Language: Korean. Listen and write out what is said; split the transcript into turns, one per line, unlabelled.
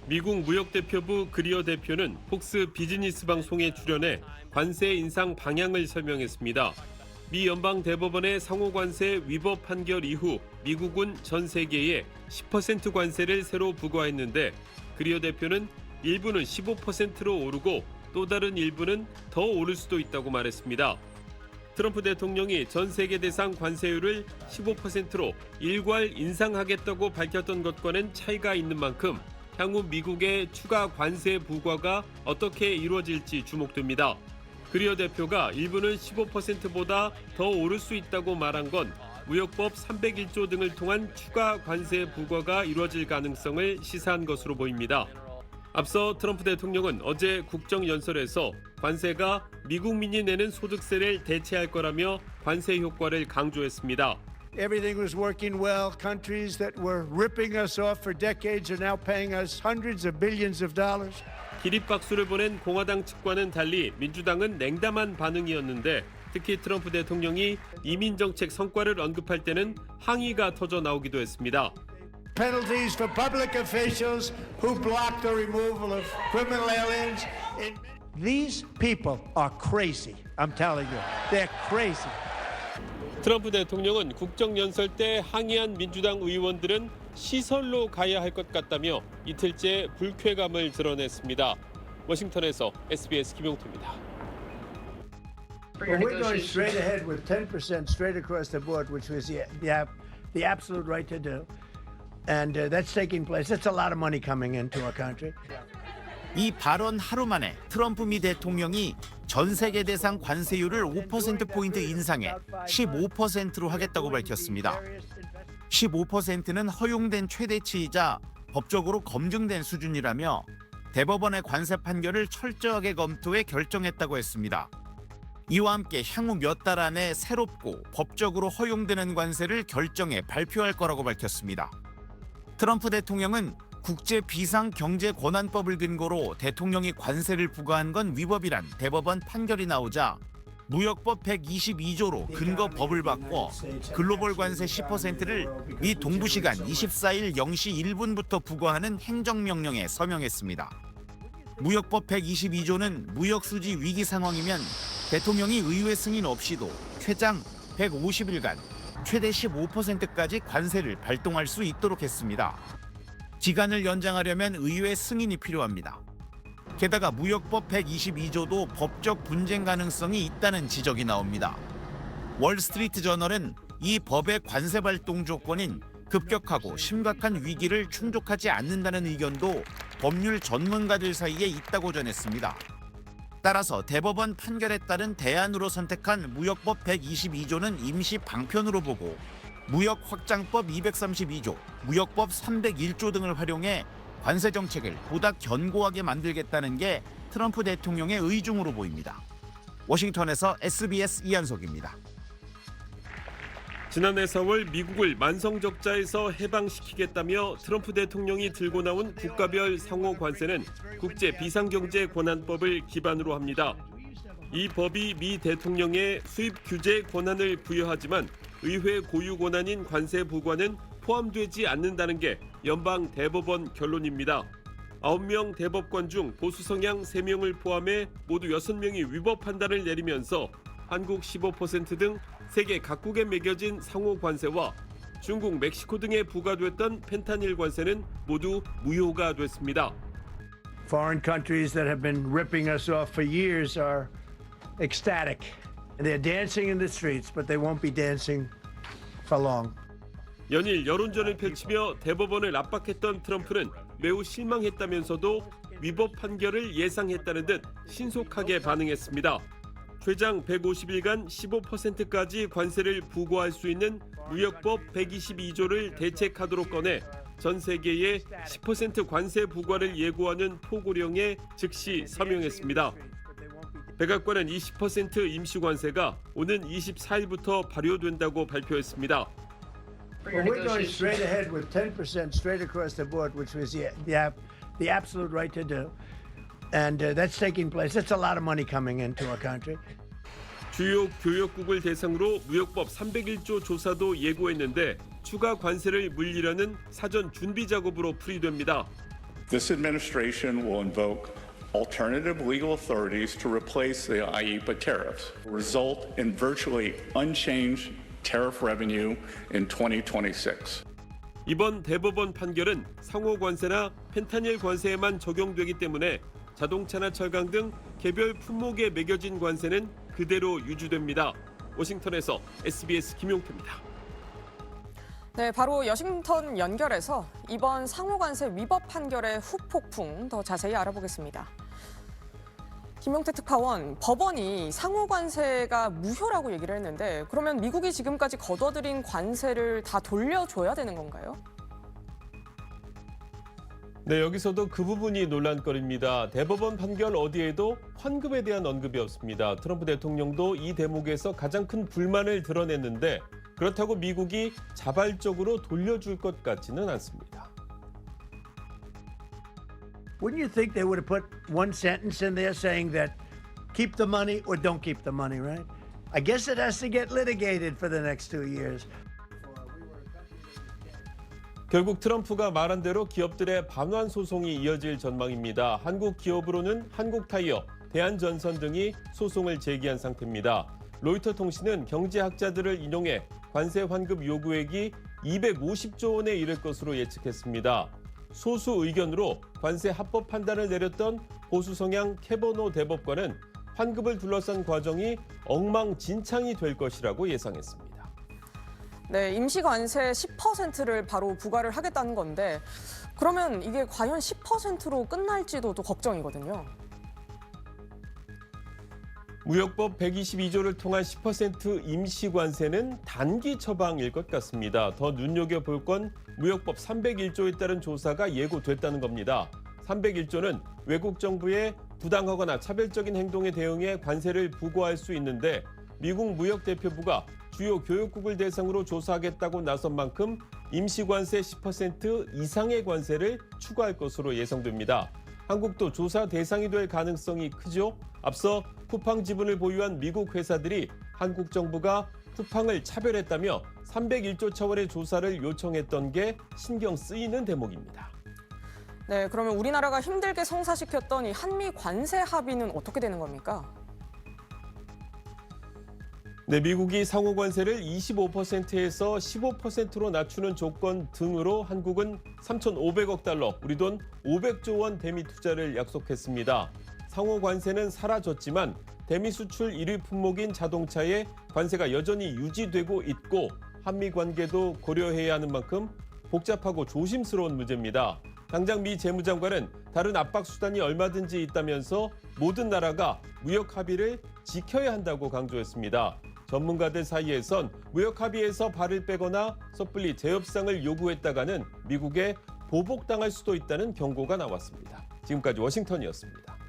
미국 무역대표부 그리어 대표는 폭스 비즈니스 방송에 출연해 관세 인상 방향을 설명했습니다. 미 연방대법원의 상호관세 위법 판결 이후 미국은 전 세계에 10% 관세를 새로 부과했는데 그리어 대표는 일부는 15%로 오르고 또 다른 일부는 더 오를 수도 있다고 말했습니다. 트럼프 대통령이 전 세계 대상 관세율을 15%로 일괄 인상하겠다고 밝혔던 것과는 차이가 있는 만큼 향후 미국의 추가 관세 부과가 어떻게 이루어질지 주목됩니다. 그리어 대표가 일부는 15%보다 더 오를 수 있다고 말한 건 무역법 301조 등을 통한 추가 관세 부과가 이루어질 가능성을 시사한 것으로 보입니다. 앞서 트럼프 대통령은 어제 국정연설에서 관세가 미국민이 내는 소득세를 대체할 거라며 관세 효과를 강조했습니다.
Everything was working well. Countries that were ripping us off for decades are now paying us hundreds of billions of dollars.
기립박수를 보낸 공화당 측과는 달리 민주당은 냉담한 반응이었는데 특히 트럼프 대통령이 이민정책 성과를 언급할 때는 항의가 터져 나오기도 했습니다.
Penalties for public officials who block the removal of criminal aliens. These people are crazy. I'm telling you, they're crazy.
트럼프 대통령은 국정연설 때 항의한 민주당 의원들은 시설로 가야 할 것 같다며 이틀째 불쾌감을 드러냈습니다. 워싱턴에서 SBS 김용태입니다.
Well, we're going straight ahead with 10% straight across the board, which was the absolute right to do. And that's taking place. That's a lot of money coming into our country.
이 발언 하루 만에 트럼프 미 대통령이 전 세계 대상 관세율을 5%포인트 인상해 15%로 하겠다고 밝혔습니다. 15%는 허용된 최대치이자 법적으로 검증된 수준이라며 대법원의 관세 판결을 철저하게 검토해 결정했다고 했습니다. 이와 함께 향후 몇 달 안에 새롭고 법적으로 허용되는 관세를 결정해 발표할 거라고 밝혔습니다. 트럼프 대통령은 국제 비상경제권한법을 근거로 대통령이 관세를 부과한 건 위법이란 대법원 판결이 나오자 무역법 122조로 근거 법을 바꿔 글로벌 관세 10%를 미 동부 시간 24일 0시 1분부터 부과하는 행정명령에 서명했습니다. 무역법 122조는 무역수지 위기 상황이면 대통령이 의회 승인 없이도 최장 150일간 최대 15%까지 관세를 발동할 수 있도록 했습니다. 기간을 연장하려면 의회 승인이 필요합니다. 게다가 무역법 122조도 법적 분쟁 가능성이 있다는 지적이 나옵니다. 월스트리트 저널은 이 법의 관세 발동 조건인 급격하고 심각한 위기를 충족하지 않는다는 의견도 법률 전문가들 사이에 있다고 전했습니다. 따라서 대법원 판결에 따른 대안으로 선택한 무역법 122조는 임시 방편으로 보고 무역확장법 232조, 무역법 301조 등을 활용해 관세 정책을 보다 견고하게 만들겠다는 게 트럼프 대통령의 의중으로 보입니다. 워싱턴에서 SBS 이한석입니다.
지난해 4월 미국을 만성적자에서 해방시키겠다며 트럼프 대통령이 들고 나온 국가별 상호 관세는 국제 비상경제권한법을 기반으로 합니다. 이 법이 미 대통령의 수입 규제 권한을 부여하지만 의회 고유 권한인 관세 부과는 포함되지 않는다는 게 연방 대법원 결론입니다. 9명 대법관 중 보수 성향 3명을 포함해 모두 6명이 위법 판단을 내리면서 한국 15% 등 세계 각국에 매겨진 상호 관세와 중국, 멕시코 등에 부과됐던 펜타닐 관세는 모두 무효가 됐습니다.
Foreign countries that have been ripping us off for years are ecstatic. They're dancing in the streets, but they won't be dancing for long.
연일 여론전을 펼치며 대법원을 압박했던 트럼프는 매우 실망했다면서도 위법 판결을 예상했다는 듯 신속하게 반응했습니다. 최장 150일간 15%까지 관세를 부과할 수 있는 무역법 122조를 대책하도록 꺼내 전 세계에 10% 관세 부과를 예고하는 포고령에 즉시 서명했습니다. 백악관은 20% 임시관세가 오는 24일부터 발효된다고 발표했습니다.
Well, we're going straight ahead with 10% straight across the board, which was the absolute right to do. And that's taking place. That's a lot of money coming into our country.
주요 교역국을 대상으로 무역법 301조 조사도 예고했는데 추가 관세를 물리려는 사전 준비 작업으로 풀이됩니다.
This administration will invoke alternative legal authorities to replace the IEEPA tariffs, result in virtually unchanged tariff revenue in 2026.
이번 대법원 판결은 상호 관세나 펜타닐 관세에만 적용되기 때문에 자동차나 철강 등 개별 품목에 매겨진 관세는 그대로 유지됩니다. 워싱턴에서 SBS 김용태입니다.
네, 바로 워싱턴 연결해서 이번 상호관세 위법 판결의 후폭풍 더 자세히 알아보겠습니다. 김용태 특파원, 법원이 상호관세가 무효라고 얘기를 했는데 그러면 미국이 지금까지 거둬들인 관세를 다 돌려줘야 되는 건가요?
네, 여기서도 그 부분이 논란거리입니다. 대법원 판결 어디에도 환급에 대한 언급이 없습니다. 트럼프 대통령도 이 대목에서 가장 큰 불만을 드러냈는데 그렇다고 미국이 자발적으로 돌려줄 것 같지는 않습니다.
Wouldn't you think they would have put one sentence in there saying that keep the money or don't keep the money, right? I guess it has to get litigated for the next 2 years.
결국 트럼프가 말한 대로 기업들의 반환 소송이 이어질 전망입니다. 한국 기업으로는 한국타이어, 대한전선 등이 소송을 제기한 상태입니다. 로이터 통신은 경제학자들을 인용해 관세 환급 요구액이 250조 원에 이를 것으로 예측했습니다. 소수 의견으로 관세 합법 판단을 내렸던 보수 성향 캐버노 대법관은 환급을 둘러싼 과정이 엉망진창이 될 것이라고 예상했습니다.
네, 임시관세 10%를 바로 부과를 하겠다는 건데 그러면 이게 과연 10%로 끝날지도 또 걱정이거든요.
무역법 122조를 통한 10% 임시관세는 단기 처방일 것 같습니다. 더 눈여겨볼 건 무역법 301조에 따른 조사가 예고됐다는 겁니다. 301조는 외국 정부의 부당하거나 차별적인 행동에 대응해 관세를 부과할 수 있는데 미국 무역대표부가 주요 교역국을 대상으로 조사하겠다고 나선 만큼 임시관세 10% 이상의 관세를 추가할 것으로 예상됩니다. 한국도 조사 대상이 될 가능성이 크죠. 앞서 쿠팡 지분을 보유한 미국 회사들이 한국 정부가 쿠팡을 차별했다며 301조 차원의 조사를 요청했던 게 신경 쓰이는 대목입니다.
네, 그러면 우리나라가 힘들게 성사시켰던 이 한미 관세 합의는 어떻게 되는 겁니까?
네, 미국이 상호 관세를 25%에서 15%로 낮추는 조건 등으로 한국은 3,500억 달러, 우리 돈 500조 원 대미 투자를 약속했습니다. 상호 관세는 사라졌지만 대미 수출 1위 품목인 자동차에 관세가 여전히 유지되고 있고 한미 관계도 고려해야 하는 만큼 복잡하고 조심스러운 문제입니다. 당장 미 재무장관은 다른 압박 수단이 얼마든지 있다면서 모든 나라가 무역 합의를 지켜야 한다고 강조했습니다. 전문가들 사이에선 무역 합의에서 발을 빼거나 섣불리 재협상을 요구했다가는 미국에 보복당할 수도 있다는 경고가 나왔습니다. 지금까지 워싱턴이었습니다.